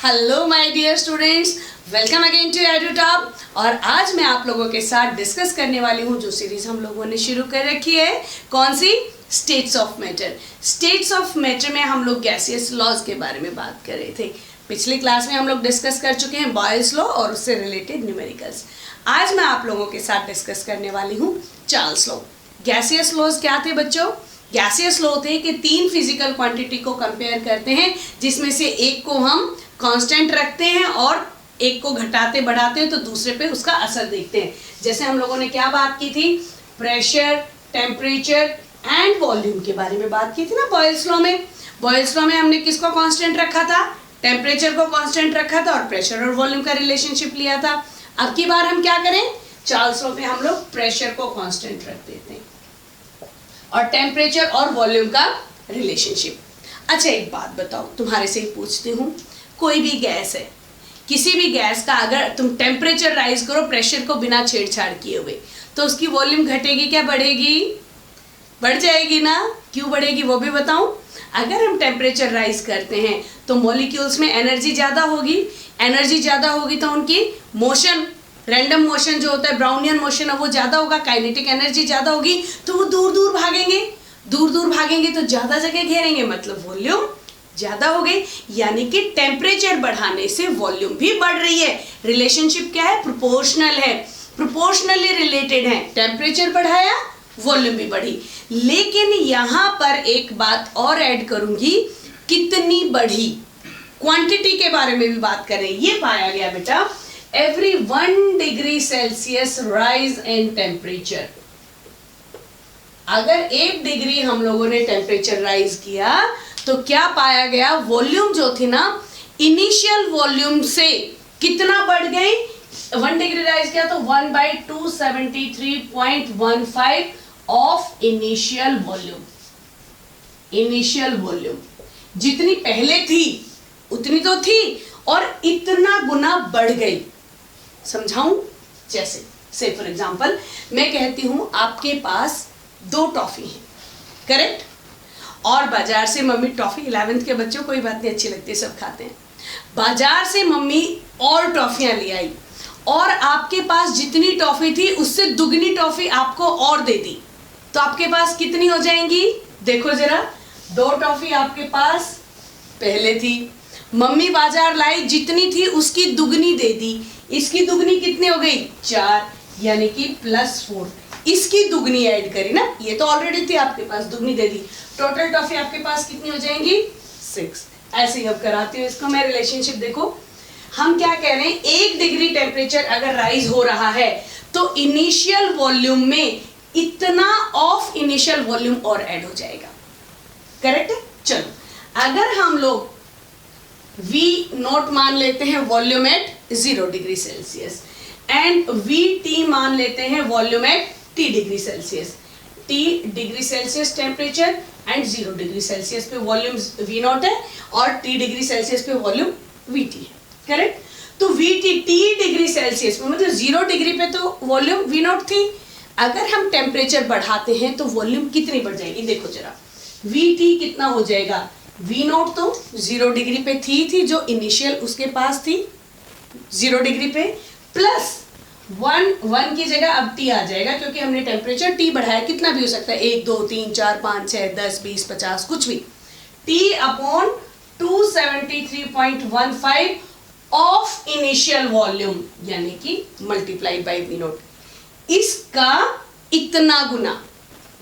Hello my dear students, welcome again to Edutop. और आज मैं आप लोगों के साथ डिस्कस करने वाली हूँ जो सीरीज हम लोगों ने शुरू कर रखी है। कौन सी? States of matter. States of matter में हम लोग गैसियस लॉज के बारे में बात कर रहे थे। पिछली क्लास में हम लोग डिस्कस कर चुके हैं बॉयल्स लॉ और उससे रिलेटेड न्यूमेरिकल्स। आज मैं आप लोगों के साथ डिस्कस करने वाली हूँ चार्ल्स लॉ। गैसियस लॉज क्या थे बच्चों? गैसियस लॉ होते हैं कि तीन फिजिकल क्वांटिटी को कंपेयर करते हैं, जिसमें से एक को हम कांस्टेंट रखते हैं और एक को घटाते बढ़ाते हैं तो दूसरे पे उसका असर देखते हैं। जैसे हम लोगों ने क्या बात की थी? प्रेशर, टेम्परेचर एंड वॉल्यूम के बारे में बात की थी ना बॉयल्स लॉ में। बॉयल्स लॉ में हमने किसको कांस्टेंट रखा था? टेम्परेचर को कांस्टेंट रखा था और प्रेशर और वॉल्यूम का रिलेशनशिप लिया था। अब की बार हम क्या करें? चार्ल्स लॉ में हम लोग प्रेशर को कांस्टेंट रख देते हैं और टेम्परेचर और वॉल्यूम का रिलेशनशिप। अच्छा एक बात बताओ, तुम्हारे से ही पूछती हूँ, कोई भी गैस है, किसी भी गैस का अगर तुम टेम्परेचर राइज करो प्रेशर को बिना छेड़छाड़ किए हुए, तो उसकी वॉल्यूम घटेगी क्या बढ़ेगी? बढ़ जाएगी ना। क्यों बढ़ेगी वो भी बताऊं। अगर हम टेम्परेचर राइज करते हैं तो मॉलिक्यूल्स में एनर्जी ज़्यादा होगी। एनर्जी ज़्यादा होगी तो उनकी मोशन, रैंडम मोशन जो होता है, ब्राउनियन मोशन है, वो ज़्यादा होगा। काइनेटिक एनर्जी ज़्यादा होगी तो वो दूर दूर भागेंगे। दूर दूर भागेंगे तो ज़्यादा जगह घेरेंगे, मतलब वॉल्यूम ज़्यादा हो गई। यानी कि टेम्परेचर बढ़ाने से वॉल्यूम भी बढ़ रही है। रिलेशनशिप क्या है? प्रोपोर्शनल है, प्रोपोर्शनली रिलेटेड है। टेम्परेचर बढ़ाया, वॉल्यूम भी बढ़ी। लेकिन यहाँ पर एक बात और ऐड करूंगी, कितनी बढ़ी, क्वांटिटी के बारे में भी बात करें। ये पाया गया बेटा, every 1 degree Celsius rise in temperature, अगर 1 डिग्री हम लोगों ने टेम्परेचर राइज किया तो क्या पाया गया? वॉल्यूम जो थी ना, इनिशियल वॉल्यूम से कितना बढ़ गई? 1 डिग्री राइज किया तो 1/273.15 of initial volume. Initial volume जितनी पहले थी उतनी तो थी और इतना गुना बढ़ गई। समझाऊं? जैसे से फॉर एग्जांपल मैं कहती हूं आपके पास 2 टॉफी हैं, करेक्ट? और बाजार से मम्मी टॉफी, 11th के बच्चों कोई बात नहीं, अच्छी लगती है, सब खाते हैं। बाजार से मम्मी और टॉफियां ले आई और आपके पास जितनी टॉफी थी उससे दुगनी टॉफी आपको और दे दी, तो आपके पास कितनी हो जाएंगी? देखो जरा, 2 टॉफी आपके पास पहले थी, मम्मी बाजार लाई, जितनी थी उसकी दुगनी दे दी, इसकी दुगनी कितनी हो गई? 4, यानी कि +4। इसकी दुगनी ऐड करी ना, ये तो ऑलरेडी थी आपके पास, दुगनी दे दी। टोटल टॉफी आपके पास कितनी हो जाएंगी? 6। ऐसे ही अब कराती हूँ इसको मैं रिलेशनशिप। देखो हम क्या कह रहे हैं, 1 डिग्री टेम्परेचर अगर राइज हो रहा है तो इनिशियल वॉल्यूम में इतना ऑफ इनिशियल वॉल्यूम और ऐड हो जाएगा, करेक्ट है? चलो अगर हम लोग V0 मान लेते हैं volume at 0 degree Celsius and VT मान लेते हैं volume at T degree Celsius. T degree Celsius temperature and 0 degree Celsius पे वॉल्यूम V0 है और T डिग्री सेल्सियस पे वॉल्यूम VT है, करेक्ट? तो VT T डिग्री सेल्सियस पे, मतलब 0 डिग्री पे तो वॉल्यूम V0 थी। अगर हम टेम्परेचर बढ़ाते हैं तो वॉल्यूम कितनी बढ़ जाएगी? देखो जरा, VT कितना हो जाएगा? V0 तो 0 डिग्री पे थी जो इनिशियल उसके पास थी 0 डिग्री पे, प्लस 1 की जगह अब T आ जाएगा क्योंकि हमने टेम्परेचर T बढ़ाया। कितना भी हो सकता है, 1 2 3 4 5 6 10 20 50 कुछ भी। T upon 273.15 of initial volume, यानी कि मल्टीप्लाइड बाई V0, इसका इतना गुना।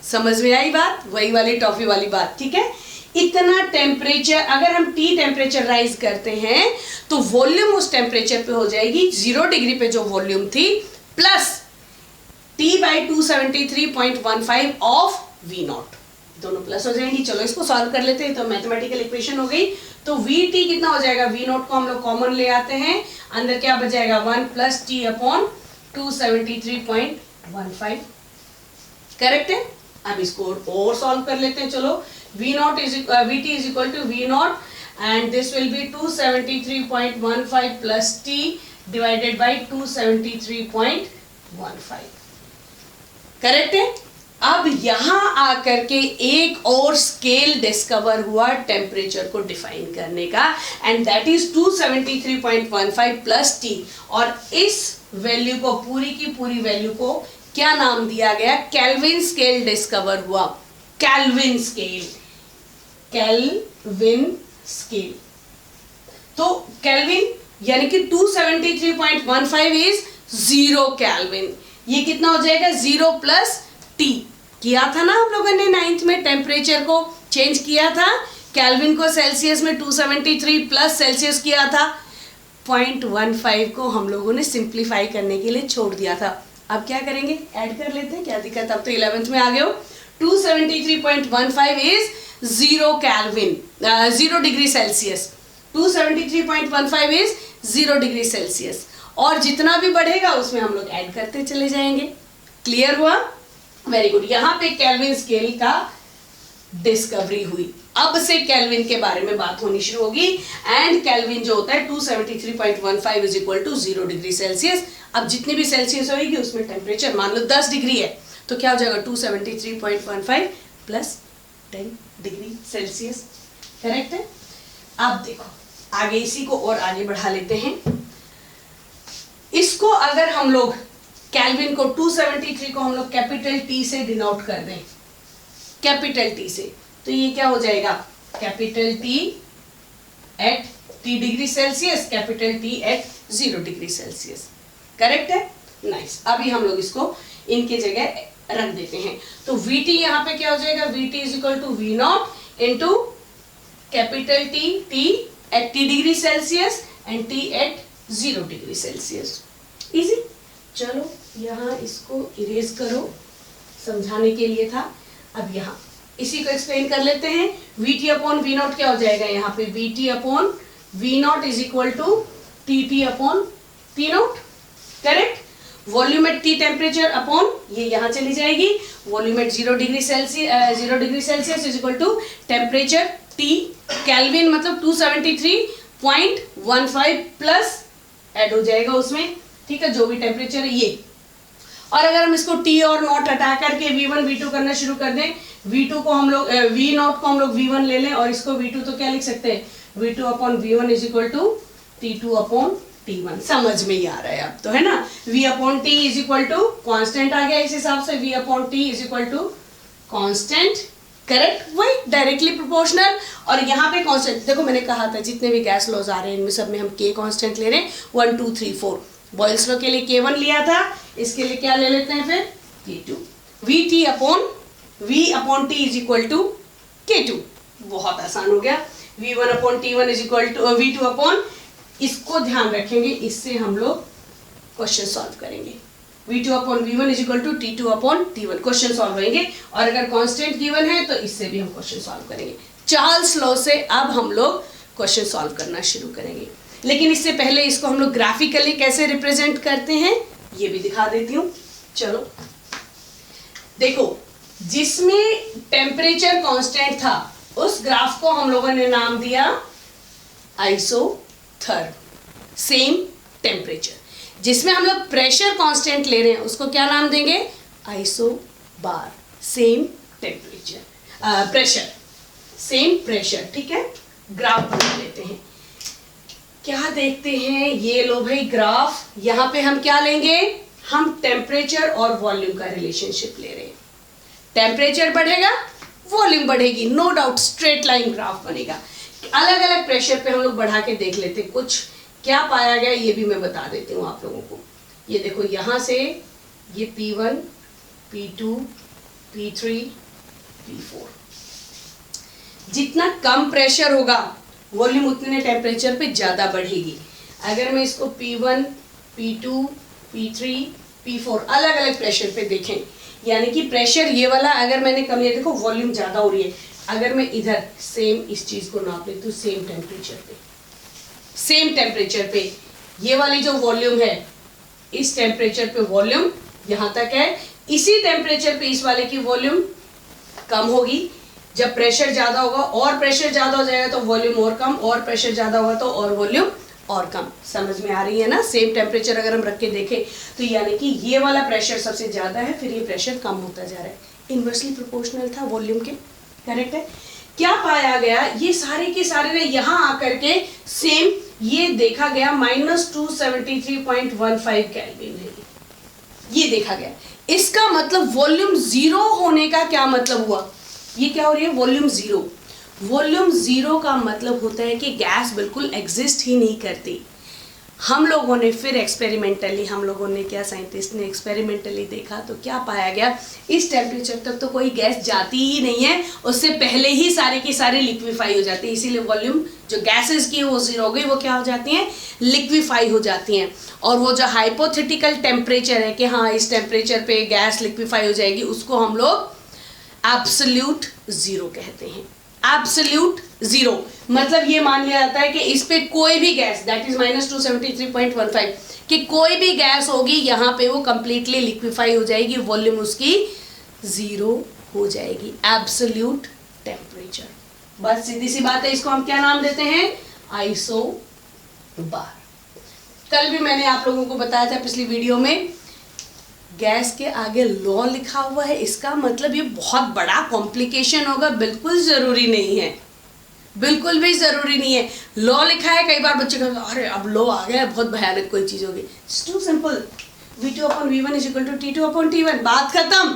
समझ में आई बात? वही वाली टॉफी वाली बात, ठीक है? इतना टेम्परेचर, अगर हम T टेम्परेचर राइज करते हैं तो वॉल्यूम उस टेम्परेचर पे हो जाएगी 0 डिग्री पे जो वॉल्यूम थी, प्लस T/273.15 ऑफ V0, दोनों प्लस हो जाएंगी। चलो इसको सॉल्व कर लेते हैं, तो मैथमेटिकल इक्वेशन हो गई। तो VT कितना हो जाएगा? V0 को हम लोग कॉमन ले आते हैं, अंदर क्या बच जाएगा? 1 + T अपॉन 273.15, करेक्ट है? अब इसको और सॉल्व कर लेते हैं। चलो VT is equal to V0 and this will be 273.15 plus T divided by 273.15, correct है? अब यहां आकर के एक और स्केल डिस्कवर हुआ टेम्परेचर को डिफाइन करने का, and that is 273.15 plus T. और इस वैल्यू को, पूरी की पूरी वैल्यू को क्या नाम दिया गया? केल्विन स्केल डिस्कवर हुआ। Kelvin scale, kelvin scale. तो केल्विन यानी कि 273.15 इज 0 केल्विन। ये कितना हो जाएगा? 0 प्लस टी। किया था ना हम लोगों ने 9th में, टेम्परेचर को चेंज किया था, केल्विन को सेल्सियस में 273 प्लस सेल्सियस किया था। 0.15 को हम लोगों ने सिंप्लीफाई करने के लिए छोड़ दिया था। अब क्या करेंगे? ऐड कर लेते हैं, क्या दिक्कत? अब तो 11th में आ गए हो। 273.15 is 0 kelvin, 0 degree Celsius. 273.15 is 0 degree Celsius. और जितना भी बढ़ेगा उसमें हम लोग ऐड करते चले जाएंगे। क्लियर हुआ? Very good. यहाँ पे केल्विन स्केल का डिस्कवरी हुई। अब से केल्विन के बारे में बात होनी शुरू होगी। एंड केल्विन जो होता है 273.15 is equal to 0 degree Celsius. अब जितनी भी सेल्सियस होगी उसमें टेम्परेचर मान लो 10 डिग्री है, तो क्या हो जाएगा? 273.15 प्लस 10 डिग्री सेल्सियस। करेक्ट है? अब देखो आगे इसी को और आगे बढ़ा लेते हैं। इसको अगर हम लोग केल्विन को 273 को हम लोग कैपिटल टी से डिनोट कर दें, कैपिटल टी से, तो ये क्या हो जाएगा? Capital T at T degree Celsius, capital T at 0 degree Celsius. Correct है? नाइस। अभी हम लोग इसको इनके जगह रख देते हैं। तो Vt यहाँ पे क्या हो जाएगा? Vt is equal to V not into capital T at T degree Celsius and T at 0 degree Celsius. Easy. चलो यहाँ इसको इरेज करो, समझाने के लिए था। अब यहाँ इसी को एक्सप्लेन कर लेते हैं। Vt अपॉन वी नॉट क्या हो जाएगा? यहाँ पे Vt upon V not is equal to Tt upon T not. Correct? Volume at T temperature upon ये यहाँ चली जाएगी, volume at 0 degree Celsius is equal to temperature T. Kelvin मतलब 273.15 प्लस ऐड हो जाएगा उसमें, ठीक है, जो भी टेम्परेचर है ये। और अगर हम इसको टी और नॉट हटा करके V1 V2 करना शुरू कर दें, V2 को हम लोग V नॉट को हम लोग V1 ले लें और इसको V2, तो क्या लिख सकते हैं? V2 upon V1 is equal to T2 upon T1। समझ में ही आ रहा है अब तो, है ना? V upon T is equal to constant आ गया इस हिसाब से, V upon T is equal to constant. Correct? वही डायरेक्टली प्रोपोर्शनल। और यहाँ पे कॉन्स्टेंट देखो, मैंने कहा था जितने भी गैस लॉज आ रहे हैं इनमें सब में हम K कॉन्स्टेंट ले रहे हैं। 1 2 3 4 बॉयल्स लॉ के लिए K1 लिया था, इसके लिए क्या ले लेते हैं फिर? K2। Vt upon V upon T is equal to K2। बहुत आसान हो गया। V1 upon T1 is equal to V2 upon, इसको ध्यान रखेंगे, इससे हम लोग क्वेश्चन सॉल्व करेंगे। V2 upon V1 is equal to T2 upon T1, question solve होंगे। और अगर कांस्टेंट गिवन है तो इससे भी हम क्वेश्चन सॉल्व करेंगे। चार्ल्स लॉ से अब हम लोग क्वेश्चन सॉल्व करना शुरू करेंगे, लेकिन इससे पहले इसको हम लोग ग्राफिकली कैसे रिप्रेजेंट करते हैं ये भी दिखा देती हूँ। चलो देखो, जिसमें टेम्परेचर कांस्टेंट था उस ग्राफ को हम लोगों ने नाम दिया आइसोथर्म, सेम टेम्परेचर। जिसमें हम लोग प्रेशर कांस्टेंट ले रहे हैं उसको क्या नाम देंगे? Isobar, same temperature, pressure, same pressure. ठीक है, ग्राफ बना लेते हैं। क्या देखते हैं? ये लो भाई ग्राफ। यहाँ पे हम क्या लेंगे? हम टेम्परेचर और वॉल्यूम का रिलेशनशिप ले रहे हैं। टेम्परेचर बढ़ेगा, वॉल्यूम बढ़ेगी, no doubt straight line graph बनेगा। अलग अलग प्रेशर पे हम लोग बढ़ा के देख लेते हैं कुछ क्या पाया गया, ये भी मैं बता देती हूँ आप लोगों को। ये देखो, यहाँ से ये P1, P2, P3, P4, जितना कम प्रेशर होगा वॉल्यूम उतने टेम्परेचर पे ज़्यादा बढ़ेगी। अगर मैं इसको P1, P2, P3, P4 अलग अलग प्रेशर पे देखें, यानी कि प्रेशर ये वाला अगर मैंने कम लिया, देखो वॉल्यूम ज़्यादा हो रही है। अगर मैं इधर सेम इस चीज़ को नाप लेती हूँ, सेम टेम्परेचर पे ये वाली जो वॉल्यूम है, इस टेम्परेचर पे वॉल्यूम यहाँ तक है, इसी टेम्परेचर पे इस वाले की वॉल्यूम कम होगी। जब प्रेशर ज़्यादा होगा और प्रेशर ज़्यादा हो जाएगा तो वॉल्यूम और कम, और प्रेशर ज़्यादा होगा तो और वॉल्यूम और कम। समझ में आ रही है ना? सेम टेम्परेचर अगर हम रख के देखें तो यानी कि ये वाला प्रेशर सबसे ज़्यादा है, फिर ये प्रेशर कम होता जा रहा है। इन्वर्सली प्रोपोर्शनल था वॉल्यूम के, करेक्ट है। क्या पाया गया, ये सारे के सारे ने यहाँ आकर के सेम ये देखा गया -273.15 केल्विन है, ये देखा गया। इसका मतलब वॉल्यूम जीरो होने का क्या मतलब हुआ, ये क्या हो रही है, वॉल्यूम जीरो। वॉल्यूम जीरो का मतलब होता है कि गैस बिल्कुल एग्जिस्ट ही नहीं करती। हम लोगों ने फिर एक्सपेरिमेंटली, हम लोगों ने क्या, साइंटिस्ट ने एक्सपेरिमेंटली देखा तो क्या पाया गया, इस टेम्परेचर तक तो कोई गैस जाती ही नहीं है, उससे पहले ही सारे की सारे लिक्विफाई हो जाती है। इसीलिए वॉल्यूम जो गैसेस की वो जीरो हो गई, वो क्या हो जाती हैं, लिक्विफाई हो जाती हैं। और वो जो हाइपोथेटिकल टेम्परेचर है कि हाँ इस टेम्परेचर पे गैस लिक्विफाई हो जाएगी, उसको हम लोग एब्सोल्यूट जीरो कहते हैं। एब्सोल्यूट जीरो मतलब ये मान लिया जाता है कि इस पे कोई भी गैस, दैट इज -273.15, कि कोई भी गैस होगी यहाँ पे वो कंप्लीटली लिक्विफाई हो जाएगी, वॉल्यूम उसकी जीरो हो जाएगी, एब्सोल्यूट टेम्परेचर। बस सीधी सी बात है, इसको हम क्या नाम देते हैं, आइसोबार। कल भी मैंने आप लोगों को बताया था पिछली वीडियो में, गैस के आगे लॉ लिखा हुआ है, इसका मतलब ये बहुत बड़ा कॉम्प्लिकेशन होगा, बिल्कुल जरूरी नहीं है, बिल्कुल भी जरूरी नहीं है। लॉ लिखा है, कई बार बच्चे कहते हैं अरे अब लॉ आ गया, बहुत भयानक कोई चीज होगी। It's to simple, V2/V1 = T2/T1, बात खत्म,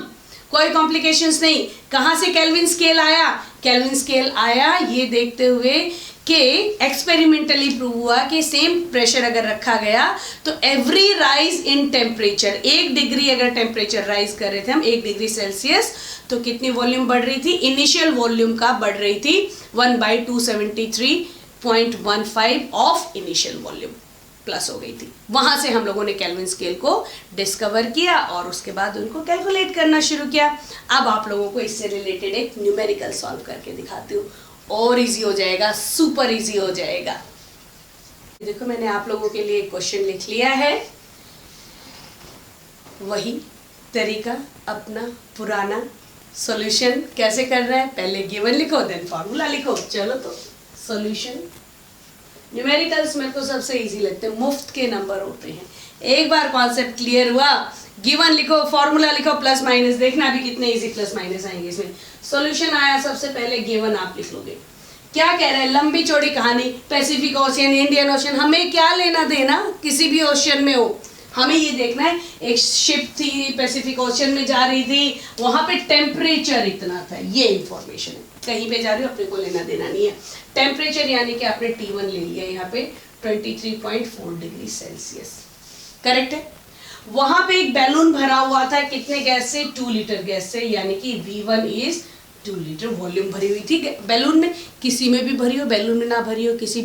कोई कॉम्प्लिकेशंस नहीं। कहाँ से केल्विन स्केल आया, केल्विन स्केल आया ये देखते हुए कि एक्सपेरिमेंटली प्रूव हुआ कि सेम प्रेशर अगर रखा गया तो every rise in temperature, 1 degree अगर टेम्परेचर राइज कर रहे थे हम 1 डिग्री सेल्सियस, तो कितनी वॉल्यूम बढ़ रही थी, इनिशियल वॉल्यूम का बढ़ रही थी 1/273.15 ऑफ इनिशियल वॉल्यूम प्लस हो गई थी। वहां से हम लोगों ने केल्विन स्केल को डिस्कवर किया और उसके बाद उनको कैलकुलेट करना शुरू किया। अब आप लोगों को इससे रिलेटेड एक न्यूमेरिकल सॉल्व करके दिखाती हूँ, और इजी हो जाएगा, सुपर इजी हो जाएगा। देखो मैंने आप लोगों के लिए क्वेश्चन लिख लिया है, वही तरीका अपना पुराना। सॉल्यूशन कैसे करना है, पहले गिवन लिखो देन फॉर्मूला लिखो। चलो तो सॉल्यूशन, न्यूमेरिकल्स मेरे को सबसे इजी लगते हैं, मुफ्त के नंबर होते हैं। एक बार कॉन्सेप्ट क्लियर हुआ, गिवन लिखो, फॉर्मूला लिखो, प्लस माइनस, देखना भी कितने इजी प्लस माइनस आएंगे इसमें। सॉल्यूशन आया, सबसे पहले गिवन आप लिख लोगे। क्या कह रहे हैं, लंबी चौड़ी कहानी, पैसिफिक ओशियन, इंडियन ओशियन, हमें क्या लेना देना किसी भी ओशियन में हो, हमें ये देखना है। एक शिप थी पैसिफिक ओशियन में जा रही थी, वहां पे टेम्परेचर इतना था, ये इंफॉर्मेशन है। कहीं पे जा रही हो अपने को लेना देना नहीं है। टेम्परेचर यानी कि आपने T1 ले लिया यहाँ पे 23.4 डिग्री सेल्सियस, करेक्ट है। वहां पे एक बैलून भरा हुआ था, कितने गैस से, 2 लीटर गैस से, यानी कि V1 इज 2 लीटर वॉल्यूम भरी हुई थी बैलून में। किसी में भी भरी हो, बैलून में ना भरी हो, किसी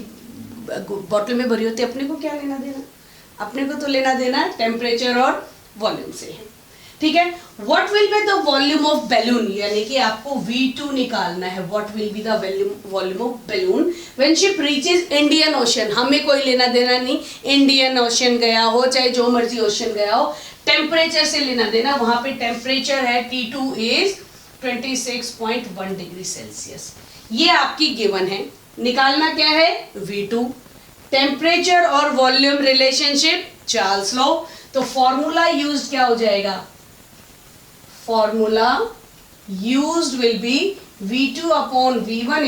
बॉटल में भरी होती, अपने को क्या लेना देना, अपने को तो लेना देना टेम्परेचर और वॉल्यूम से है, ठीक है। What will be the volume of balloon, यानी कि आपको V2 निकालना है। What will be the volume of balloon when ship reaches Indian ocean, हमें कोई लेना देना नहीं, इंडियन ओशन गया हो चाहे जो मर्जी ओशन गया हो, टेम्परेचर से लेना देना। वहां पे टेम्परेचर है T2 इज 26.1 डिग्री सेल्सियस, ये आपकी गिवन है। निकालना क्या है, V2। टेम्परेचर और वॉल्यूम रिलेशनशिप चार्ल्स लॉ, तो फॉर्मूला यूज्ड क्या हो जाएगा, formula used will be V2/V1 =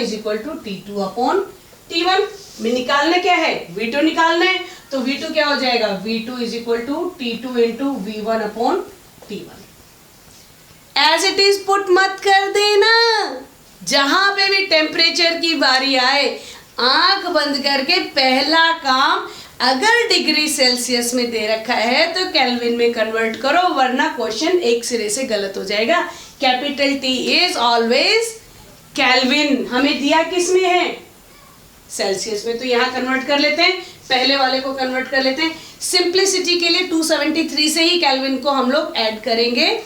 T2/T1। में निकालना क्या है, V2 निकालना है, तो V2 क्या हो जाएगा, V2 = T2 × V1/T1। As it is put मत कर देना, जहां पे भी टेम्परेचर की बारी आए आंख बंद करके पहला काम, अगर डिग्री सेल्सियस में दे रखा है तो केल्विन में कन्वर्ट करो, वरना क्वेश्चन एक सिरे से गलत हो जाएगा। Capital T is always kelvin, हमें दिया किस में है, सेल्सियस में, तो यहां कन्वर्ट कर लेते हैं, पहले वाले को कन्वर्ट कर लेते हैं। सिंप्लिसिटी के लिए 273 से ही केल्विन को हम लोग ऐड करेंगे,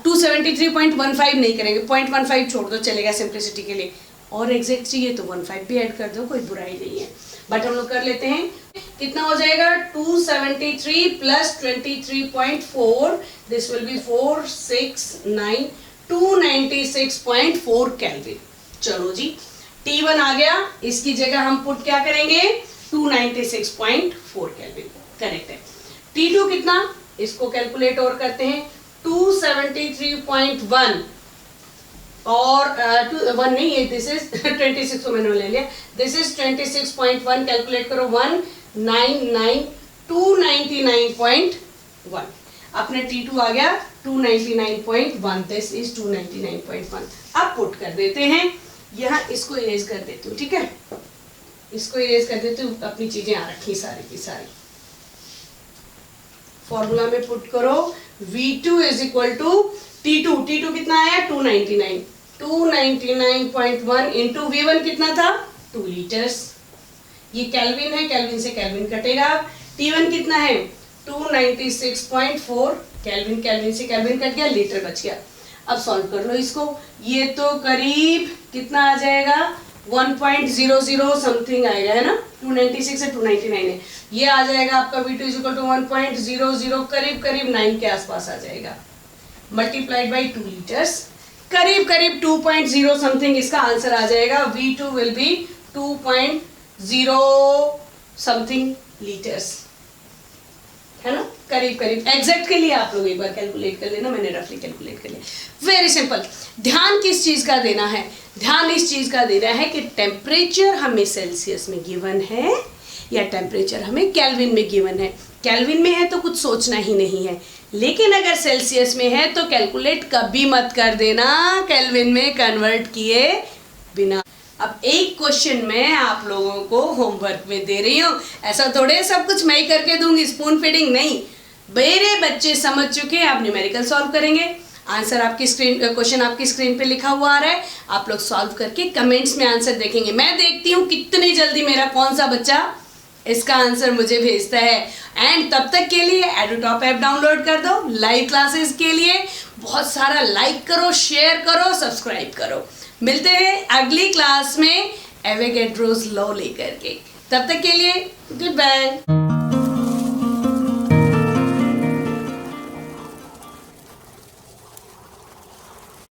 273.15 नहीं करेंगे, 0.15 छोड़ दो चलेगा सिंप्लिसिटी के लिए, और एग्जैक्ट चाहिए तो 15 भी ऐड कर दो, कोई बुराई नहीं है। बट हम लोग कर लेते हैं, कितना हो जाएगा, 273 + 23.4, दिस विल बी 469, 296.4 केल्विन। चलो जी, T1 आ गया, इसकी जगह हम पुट क्या करेंगे, 296.4 केल्विन, करेक्ट है। T2 कितना, इसको कैलकुलेट और करते हैं, 273.1 और 1 नहीं, ये दिस इज 26 को मैंने ले लिया, दिस इज 26.1, कैलकुलेट करो 299.1, अपने T2 आ गया 299.1, दिस इज 299.1। अब पुट कर देते हैं यहाँ, इसको इरेज कर देती हूँ, ठीक है, इसको इरेज कर देती हूँ, अपनी चीजें आ रखी सारी की सारी। फॉर्मूला में पुट करो V2 is equal to T2, T2 कितना आया 299, 299.1 इंटू V1 कितना था 2 लीटर्स, ये केल्विन है, केल्विन से केल्विन कटेगा। T1 कितना है 296.4, केल्विन केल्विन से केल्विन कट गया, लीटर बच गया। अब सॉल्व कर लो इसको, ये तो करीब कितना आ जाएगा 1.00 समथिंग आएगा, है ना, 296 है 299 है, ये आ जाएगा आपका V2 इज इक्वल टू 1.00, करीब करीब 9 के आसपास आ जाएगा, मल्टीप्लाइड बाई 2 लीटर्स, करीब करीब 2.0 समथिंग इसका आंसर आ जाएगा। V2 will be 2.0 something litres, है ना, करीब करीब। एग्जैक्ट के लिए आप लोग एक बार कैलकुलेट कर लेना, मैंने रफली कैलकुलेट कर लिया। Very simple. ध्यान किस चीज का देना है, ध्यान इस चीज का देना है कि टेम्परेचर हमें सेल्सियस में गिवन है या टेम्परेचर हमें केल्विन में गिवन है। केल्विन में है तो कुछ सोचना ही नहीं है, लेकिन अगर सेल्सियस में है तो कैलकुलेट कभी मत कर देना केल्विन में कन्वर्ट किए बिना। अब एक क्वेश्चन मैं आप लोगों को होमवर्क में दे रही हूँ, ऐसा थोड़े सब कुछ मैं ही करके दूंगी, स्पून फीडिंग नहीं, मेरे बच्चे समझ चुके हैं। आप न्यूमेरिकल सॉल्व करेंगे, आंसर आपकी स्क्रीन, क्वेश्चन आपकी स्क्रीन पे लिखा हुआ आ रहा है, आप लोग सॉल्व करके कमेंट्स में आंसर देखेंगे। मैं देखती हूँ कितनी जल्दी मेरा कौन सा बच्चा इसका आंसर मुझे भेजता है। एंड तब तक के लिए एडुटॉप ऐप डाउनलोड कर दो, लाइव क्लासेस के लिए बहुत सारा लाइक करो, शेयर करो, सब्सक्राइब करो। मिलते हैं अगली क्लास में एवोगैड्रोस लॉ लेकर के, तब तक के लिए गुड बाय।